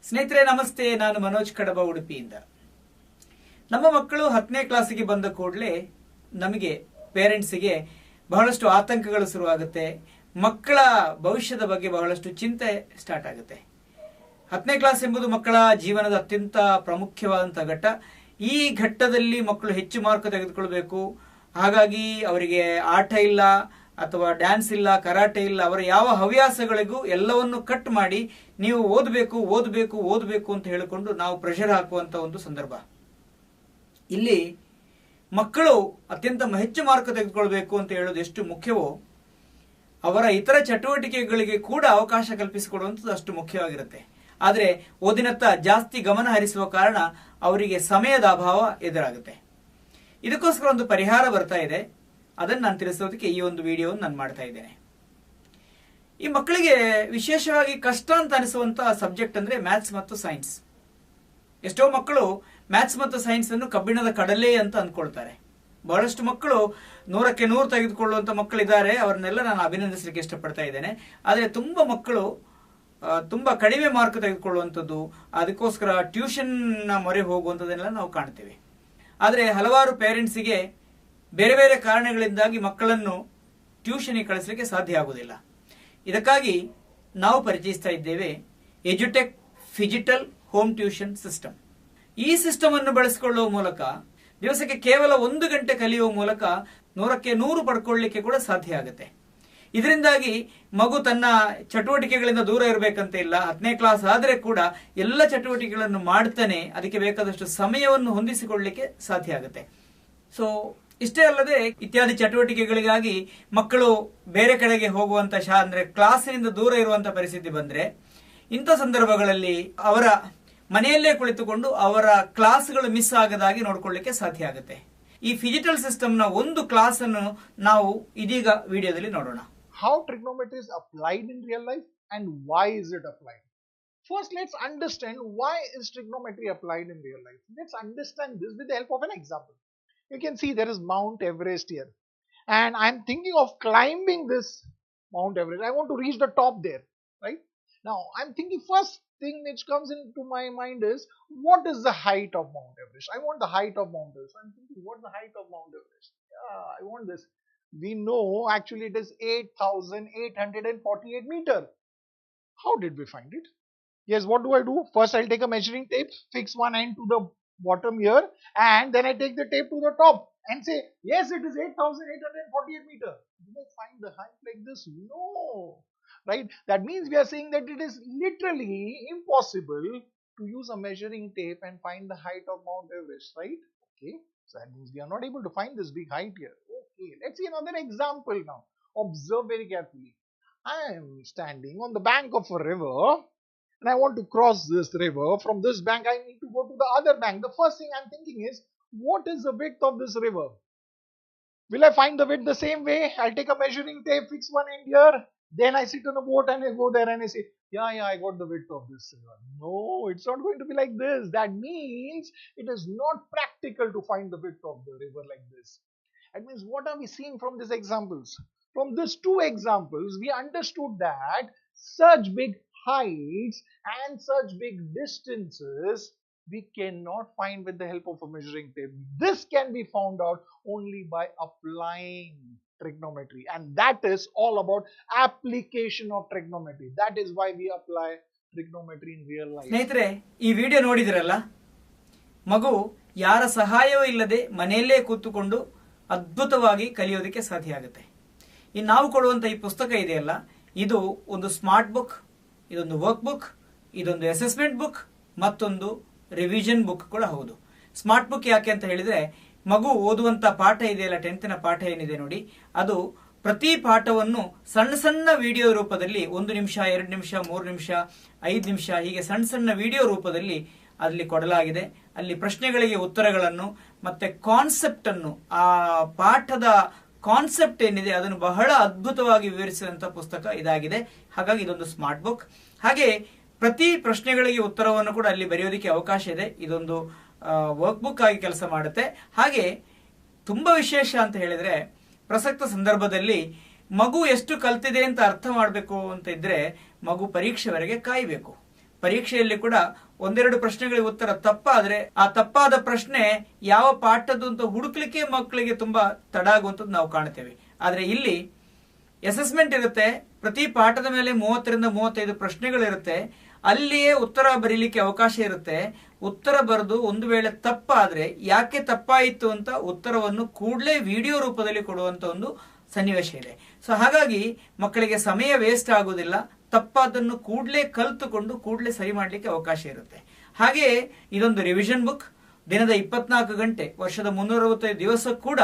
ಸ್ನೇಹಿತರೆ ನಮಸ್ತೆ, ನಾನು ಮನೋಜ್ ಕಡಬ ಉಡುಪಿಯಿಂದ. ನಮ್ಮ ಮಕ್ಕಳು 10ನೇ ಕ್ಲಾಸಿಗೆ ಬಂದ ಕೂಡಲೇ ನಮಗೆ ಪೇರೆಂಟ್ಸಿಗೆ ಬಹಳಷ್ಟು ಆತಂಕಗಳು ಶುರುವಾಗುತ್ತೆ. ಮಕ್ಕಳ ಭವಿಷ್ಯದ ಬಗ್ಗೆ ಬಹಳಷ್ಟು ಚಿಂತೆ ಸ್ಟಾರ್ಟ್ ಆಗುತ್ತೆ. 10ನೇ ಕ್ಲಾಸ್ ಎಂಬುದು ಮಕ್ಕಳ ಜೀವನದ ಅತ್ಯಂತ ಪ್ರಾಮುಖ್ಯವಾದಂತಹ ಘಟ್ಟ. ಈ ಘಟ್ಟದಲ್ಲಿ ಮಕ್ಕಳು ಹೆಚ್ಚು ಮಾರ್ಕ್ ತೆಗೆದುಕೊಳ್ಬೇಕು. ಹಾಗಾಗಿ ಅವರಿಗೆ ಆಟ ಇಲ್ಲ ಅಥವಾ ಡ್ಯಾನ್ಸ್ ಇಲ್ಲ, ಕರಾಟೆ ಇಲ್ಲ, ಅವರ ಯಾವ ಹವ್ಯಾಸಗಳಿಗೂ ಎಲ್ಲವನ್ನು ಕಟ್ ಮಾಡಿ ನೀವು ಓದಬೇಕು ಓದಬೇಕು ಓದಬೇಕು ಅಂತ ಹೇಳಿಕೊಂಡು ನಾವು ಪ್ರೆಷರ್ ಹಾಕುವಂತ ಒಂದು ಸಂದರ್ಭ. ಇಲ್ಲಿ ಮಕ್ಕಳು ಅತ್ಯಂತ ಹೆಚ್ಚು ಮಾರ್ಕ್ ತೆಗೆದುಕೊಳ್ಬೇಕು ಅಂತ ಹೇಳೋದು ಎಷ್ಟು ಮುಖ್ಯವೋ, ಅವರ ಇತರ ಚಟುವಟಿಕೆಗಳಿಗೆ ಕೂಡ ಅವಕಾಶ ಕಲ್ಪಿಸಿಕೊಡುವಂಥದ್ದು ಅಷ್ಟು ಮುಖ್ಯವಾಗಿರುತ್ತೆ. ಆದರೆ ಓದಿನತ್ತ ಜಾಸ್ತಿ ಗಮನ ಹರಿಸುವ ಕಾರಣ ಅವರಿಗೆ ಸಮಯದ ಅಭಾವ ಎದುರಾಗುತ್ತೆ. ಇದಕ್ಕೋಸ್ಕರ ಒಂದು ಪರಿಹಾರ ಬರ್ತಾ ಇದೆ. ಅದನ್ನು ನಾನು ತಿಳಿಸೋದಕ್ಕೆ ಈ ಒಂದು ವಿಡಿಯೋವನ್ನು ನಾನು ಮಾಡ್ತಾ ಇದ್ದೇನೆ. ಈ ಮಕ್ಕಳಿಗೆ ವಿಶೇಷವಾಗಿ ಕಷ್ಟ ಅಂತ ಅನಿಸುವಂತಹ ಸಬ್ಜೆಕ್ಟ್ ಅಂದ್ರೆ ಮ್ಯಾಥ್ಸ್ ಮತ್ತು ಸೈನ್ಸ್. ಎಷ್ಟೋ ಮಕ್ಕಳು ಮ್ಯಾಥ್ಸ್ ಮತ್ತು ಸೈನ್ಸ್ ಅನ್ನು ಕಬ್ಬಿಣದ ಕಡಲೆ ಅಂತ ಅಂದ್ಕೊಳ್ತಾರೆ. ಬಹಳಷ್ಟು ಮಕ್ಕಳು 100ಕ್ಕೆ 100 ತೆಗೆದುಕೊಳ್ಳುವಂತ ಮಕ್ಕಳಿದ್ದಾರೆ. ಅವರನ್ನೆಲ್ಲ ನಾನು ಅಭಿನಂದಿಸಲಿಕ್ಕೆ ಇಷ್ಟಪಡ್ತಾ ಇದ್ದೇನೆ. ಆದರೆ ತುಂಬಾ ಮಕ್ಕಳು ತುಂಬಾ ಕಡಿಮೆ ಮಾರ್ಕ್ ತೆಗೆದುಕೊಳ್ಳುವಂಥದ್ದು, ಅದಕ್ಕೋಸ್ಕರ ಟ್ಯೂಷನ್ ಮೊರೆ ಹೋಗುವಂಥದ್ದನ್ನೆಲ್ಲ ನಾವು ಕಾಣ್ತೇವೆ. ಆದರೆ ಹಲವಾರು ಪೇರೆಂಟ್ಸಿಗೆ ಬೇರೆ ಬೇರೆ ಕಾರಣಗಳಿಂದಾಗಿ ಮಕ್ಕಳನ್ನು ಟ್ಯೂಷನ್ಗೆ ಕಳಿಸಲಿಕ್ಕೆ ಸಾಧ್ಯ ಆಗುವುದಿಲ್ಲ. ಇದಕ್ಕಾಗಿ ನಾವು ಪರಿಚಯಿಸ್ತಾ ಇದ್ದೇವೆ ಎಜುಟೆಕ್ ಫಿಜಿಟಲ್ ಹೋಮ್ ಟ್ಯೂಷನ್ ಸಿಸ್ಟಮ್. ಈ ಸಿಸ್ಟಮ್ ಅನ್ನು ಬಳಸಿಕೊಳ್ಳುವ ಮೂಲಕ ದಿವಸಕ್ಕೆ ಕೇವಲ 1 ಗಂಟೆ ಕಲಿಯುವ ಮೂಲಕ 100ಕ್ಕೆ 100 ಪಡ್ಕೊಳ್ಳಿಕ್ಕೆ ಕೂಡ ಸಾಧ್ಯ ಆಗುತ್ತೆ. ಇದರಿಂದಾಗಿ ಮಗು ತನ್ನ ಚಟುವಟಿಕೆಗಳಿಂದ ದೂರ ಇರಬೇಕಂತ ಇಲ್ಲ. 10ನೇ ಕ್ಲಾಸ್ ಆದ್ರೆ ಕೂಡ ಎಲ್ಲ ಚಟುವಟಿಕೆಗಳನ್ನು ಮಾಡ್ತಾನೆ, ಅದಕ್ಕೆ ಬೇಕಾದಷ್ಟು ಸಮಯವನ್ನು ಹೊಂದಿಸಿಕೊಳ್ಳಲಿಕ್ಕೆ ಸಾಧ್ಯ ಆಗುತ್ತೆ. ಸೊ ಇಷ್ಟೇ ಅಲ್ಲದೆ ಇತ್ಯಾದಿ ಚಟುವಟಿಕೆಗಳಿಗಾಗಿ ಮಕ್ಕಳು ಬೇರೆ ಕಡೆಗೆ ಹೋಗುವಂತ ಅಂದ್ರೆ ಕ್ಲಾಸಿನಿಂದ ದೂರ ಇರುವಂತ ಪರಿಸ್ಥಿತಿ ಬಂದ್ರೆ, ಇಂಥ ಸಂದರ್ಭಗಳಲ್ಲಿ ಅವರ ಮನೆಯಲ್ಲೇ ಕುಳಿತುಕೊಂಡು ಅವರ ಕ್ಲಾಸ್ಗಳು ಮಿಸ್ ಆಗದಾಗಿ ನೋಡ್ಕೊಳ್ಳಿಕ್ಕೆ ಸಾಧ್ಯ ಆಗುತ್ತೆ. ಈ ಫಿಜಿಟಲ್ ಸಿಸ್ಟಮ್ ನ ಒಂದು ಕ್ಲಾಸ್ ಅನ್ನು ನಾವು ಇದೀಗ ವಿಡಿಯೋದಲ್ಲಿ ನೋಡೋಣ. How trigonometry is applied in real life and why is it applied? First, let's understand why is trigonometry applied in real life. Let's understand this with the help of an example. You can see there is Mount Everest here, and I'm thinking of climbing this Mount Everest. I want to reach the top there, right? Now, I'm thinking first thing which comes into my mind is, what is the height of Mount Everest? I want the height of Mount Everest. I'm thinking, what's the height of Mount Everest? Yeah, I want this. We know actually it is 8,848 meter. How did we find it? Yes, what do I do? First, I'll take a measuring tape, fix one end to the bottom here, and then I take the tape to the top and say, yes, it is 8,848 meter. Did I find the height like this? No. Right? That means we are saying that it is literally impossible to use a measuring tape and find the height of Mount Everest, right? Okay. So that means we are not able to find this big height here. Okay. Let's see another example now. Observe very carefully. I am standing on the bank of a river and I want to cross this river. From this bank, I need to go to the other bank. The first thing I'm thinking is, what is the width of this river? Will I find the width the same way? I'll take a measuring tape, fix one end here. Then I sit on a boat and I go there and I say, yeah, I got the width of this river. No, it's not going to be like this. That means it is not practical to find the width of the river like this. That means what are we seeing from these examples? From these two examples, we understood that such big heights and such big distances we cannot find with the help of a measuring tape. This can be found out only by applying trigonometry, and that is all about application of trigonometry. That is why we apply trigonometry in real life. ಸ್ನೇಹಿತರೆ, ಈ video ನೋಡಿದಿರಲ್ಲ, ಮಗು ಯಾರ ಸಹಾಯವೂ ಇಲ್ಲದೆ ಮನೆಯಲ್ಲೇ ಕೂತುಕೊಂಡು ಅದ್ಭುತವಾಗಿ ಕಲಿಯೋದಕ್ಕೆ ಸಾಧ್ಯ ಆಗುತ್ತೆ. ಇನ್ನು ನಾವು ಕೊಡುವಂತ ಈ ಪುಸ್ತಕ ಇದೆಯಲ್ಲ, ಇದು ಒಂದು ಸ್ಮಾರ್ಟ್ ಬುಕ್, ಇದೊಂದು ವರ್ಕ್ ಬುಕ್, ಇದೊಂದು ಅಸೆಸ್ಮೆಂಟ್ ಬುಕ್, ಮತ್ತೊಂದು ರಿವಿಷನ್ ಬುಕ್ ಕೂಡ ಹೌದು. ಸ್ಮಾರ್ಟ್ ಬುಕ್ ಯಾಕೆ ಅಂತ ಹೇಳಿದ್ರೆ, ಮಗು ಓದುವಂತ ಪಾಠ ಇದೆಯಲ್ಲ, 10th ಪಾಠ ಏನಿದೆ ನೋಡಿ, ಅದು ಪ್ರತಿ ಪಾಠವನ್ನು ಸಣ್ಣ ಸಣ್ಣ ವಿಡಿಯೋ ರೂಪದಲ್ಲಿ 1 ನಿಮಿಷ 2 ನಿಮಿಷ 3 ನಿಮಿಷ 5 ನಿಮಿಷ ಹೀಗೆ ಸಣ್ಣ ಸಣ್ಣ ವಿಡಿಯೋ ರೂಪದಲ್ಲಿ ಅಲ್ಲಿ ಕೊಡಲಾಗಿದೆ. ಅಲ್ಲಿ ಪ್ರಶ್ನೆಗಳಿಗೆ ಉತ್ತರಗಳನ್ನು ಮತ್ತೆ ಕಾನ್ಸೆಪ್ಟ್ ಅನ್ನು, ಆ ಪಾಠದ ಕಾನ್ಸೆಪ್ಟ್ ಏನಿದೆ ಅದನ್ನು ಬಹಳ ಅದ್ಭುತವಾಗಿ ವಿವರಿಸಿದಂತ ಪುಸ್ತಕ ಇದಾಗಿದೆ. ಹಾಗಾಗಿ ಇದೊಂದು ಸ್ಮಾರ್ಟ್ ಬುಕ್. ಹಾಗೆ ಪ್ರತಿ ಪ್ರಶ್ನೆಗಳಿಗೆ ಉತ್ತರವನ್ನು ಕೂಡ ಅಲ್ಲಿ ಬರೆಯೋದಕ್ಕೆ ಅವಕಾಶ ಇದೆ. ಇದೊಂದು ವರ್ಕ್ ಬುಕ್ ಆಗಿ ಕೆಲಸ ಮಾಡುತ್ತೆ. ಹಾಗೆ ತುಂಬಾ ವಿಶೇಷ ಅಂತ ಹೇಳಿದ್ರೆ, ಪ್ರಸಕ್ತ ಸಂದರ್ಭದಲ್ಲಿ ಮಗು ಎಷ್ಟು ಕಲ್ತಿದೆ ಅಂತ ಅರ್ಥ ಮಾಡಬೇಕು ಅಂತ ಇದ್ರೆ ಮಗು ಪರೀಕ್ಷೆವರೆಗೆ ಕಾಯಬೇಕು. ಪರೀಕ್ಷೆಯಲ್ಲಿ ಕೂಡ ಒಂದೆರಡು ಪ್ರಶ್ನೆಗಳಿಗೆ ಉತ್ತರ ತಪ್ಪಾದ್ರೆ ಆ ತಪ್ಪಾದ ಪ್ರಶ್ನೆ ಯಾವ ಪಾಠದ್ದು ಅಂತ ಹುಡುಕ್ಲಿಕ್ಕೆ ಮಕ್ಕಳಿಗೆ ತುಂಬಾ ತಡ ಆಗುವಂಥದ್ದು ನಾವು ಕಾಣ್ತೇವೆ. ಆದ್ರೆ ಇಲ್ಲಿ ಅಸೆಸ್ಮೆಂಟ್ ಇರುತ್ತೆ, ಪ್ರತಿ ಪಾಠದ ಮೇಲೆ 30ರಿಂದ 35 ಪ್ರಶ್ನೆಗಳಿರುತ್ತೆ, ಅಲ್ಲಿಯೇ ಉತ್ತರ ಬರೀಲಿಕ್ಕೆ ಅವಕಾಶ ಇರುತ್ತೆ. ಉತ್ತರ ಬರೆದು ಒಂದು ವೇಳೆ ತಪ್ಪಾದ್ರೆ ಯಾಕೆ ತಪ್ಪಾಯಿತು ಅಂತ ಉತ್ತರವನ್ನು ಕೂಡಲೇ ವಿಡಿಯೋ ರೂಪದಲ್ಲಿ ಕೊಡುವಂತ ಒಂದು ಸನ್ನಿವೇಶ ಇದೆ. ಸೊ ಹಾಗಾಗಿ ಮಕ್ಕಳಿಗೆ ಸಮಯ ವೇಸ್ಟ್ ಆಗುವುದಿಲ್ಲ, ತಪ್ಪಾದನ್ನು ಕೂಡಲೇ ಕಲ್ತುಕೊಂಡು ಕೂಡಲೇ ಸರಿ ಮಾಡಲಿಕ್ಕೆ ಅವಕಾಶ ಇರುತ್ತೆ. ಹಾಗೆಯೇ ಇದೊಂದು ರಿವಿಷನ್ ಬುಕ್, ದಿನದ 24 ಗಂಟೆ ವರ್ಷದ 365 ದಿವಸ ಕೂಡ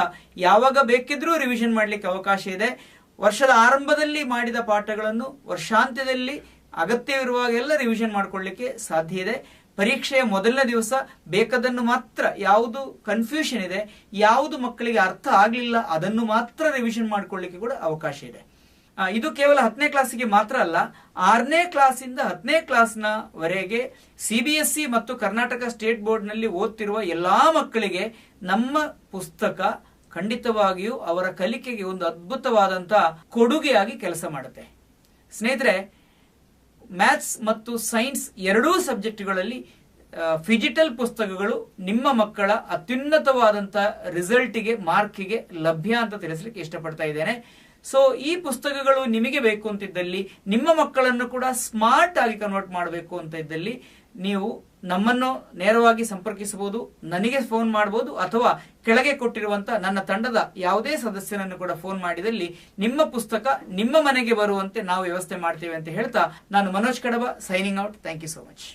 ಯಾವಾಗ ಬೇಕಿದ್ರೂ ರಿವಿಷನ್ ಮಾಡಲಿಕ್ಕೆ ಅವಕಾಶ ಇದೆ. ವರ್ಷದ ಆರಂಭದಲ್ಲಿ ಮಾಡಿದ ಪಾಠಗಳನ್ನು ವರ್ಷಾಂತ್ಯದಲ್ಲಿ ಅಗತ್ಯವಿರುವಾಗೆಲ್ಲ ರಿವಿಷನ್ ಮಾಡಿಕೊಳ್ಳಿಕ್ಕೆ ಸಾಧ್ಯ ಇದೆ. ಪರೀಕ್ಷೆಯ ಮೊದಲನೇ ದಿವಸ ಬೇಕಾದನ್ನು ಮಾತ್ರ, ಯಾವುದು ಕನ್ಫ್ಯೂಷನ್ ಇದೆ, ಯಾವುದು ಮಕ್ಕಳಿಗೆ ಅರ್ಥ ಆಗಲಿಲ್ಲ ಅದನ್ನು ಮಾತ್ರ ರಿವಿಷನ್ ಮಾಡಿಕೊಳ್ಳಿಕ್ಕೆ ಕೂಡ ಅವಕಾಶ ಇದೆ. ಇದು ಕೇವಲ 10ನೇ ಕ್ಲಾಸಿಗೆ ಮಾತ್ರ ಅಲ್ಲ, 6ನೇ ಕ್ಲಾಸಿಂದ 10ನೇ ಕ್ಲಾಸ್ನವರೆಗೆ CBSE ಮತ್ತು ಕರ್ನಾಟಕ ಸ್ಟೇಟ್ ಬೋರ್ಡ್ ನಲ್ಲಿ ಓದ್ತಿರುವ ಎಲ್ಲಾ ಮಕ್ಕಳಿಗೆ ನಮ್ಮ ಪುಸ್ತಕ ಖಂಡಿತವಾಗಿಯೂ ಅವರ ಕಲಿಕೆಗೆ ಒಂದು ಅದ್ಭುತವಾದಂತಹ ಕೊಡುಗೆಯಾಗಿ ಕೆಲಸ ಮಾಡುತ್ತೆ. ಸ್ನೇಹಿತರೆ, ಮ್ಯಾಥ್ಸ್ ಮತ್ತು ಸೈನ್ಸ್ ಎರಡೂ ಸಬ್ಜೆಕ್ಟ್ಗಳಲ್ಲಿ ಫಿಜಿಟಲ್ ಪುಸ್ತಕಗಳು ನಿಮ್ಮ ಮಕ್ಕಳ ಅತ್ಯುನ್ನತವಾದಂತಹ ರಿಸಲ್ಟ್ಗೆ, ಮಾರ್ಕಿಗೆ ಲಭ್ಯ ಅಂತ ತಿಳಿಸ್ಲಿಕ್ಕೆ ಇಷ್ಟಪಡ್ತಾ ಇದ್ದೇನೆ. ಸೊ ಈ ಪುಸ್ತಕಗಳು ನಿಮಗೆ ಬೇಕು ಅಂತಿದ್ದಲ್ಲಿ, ನಿಮ್ಮ ಮಕ್ಕಳನ್ನು ಕೂಡ ಸ್ಮಾರ್ಟ್ ಆಗಿ ಕನ್ವರ್ಟ್ ಮಾಡಬೇಕು ಅಂತ ಇದ್ದಲ್ಲಿ ನೀವು ನಮ್ಮನ್ನು ನೇರವಾಗಿ ಸಂಪರ್ಕಿಸಬಹುದು, ನನಗೆ ಫೋನ್ ಮಾಡಬಹುದು, ಅಥವಾ ಕೆಳಗೆ ಕೊಟ್ಟಿರುವಂತ ನನ್ನ ತಂಡದ ಯಾವುದೇ ಸದಸ್ಯರನ್ನು ಕೂಡ ಫೋನ್ ಮಾಡಿದಲ್ಲಿ ನಿಮ್ಮ ಪುಸ್ತಕ ನಿಮ್ಮ ಮನೆಗೆ ಬರುವಂತೆ ನಾವು ವ್ಯವಸ್ಥೆ ಮಾಡ್ತೇವೆ ಅಂತ ಹೇಳ್ತಾ ನಾನು Manoj Kadaba signing out. Thank you so much.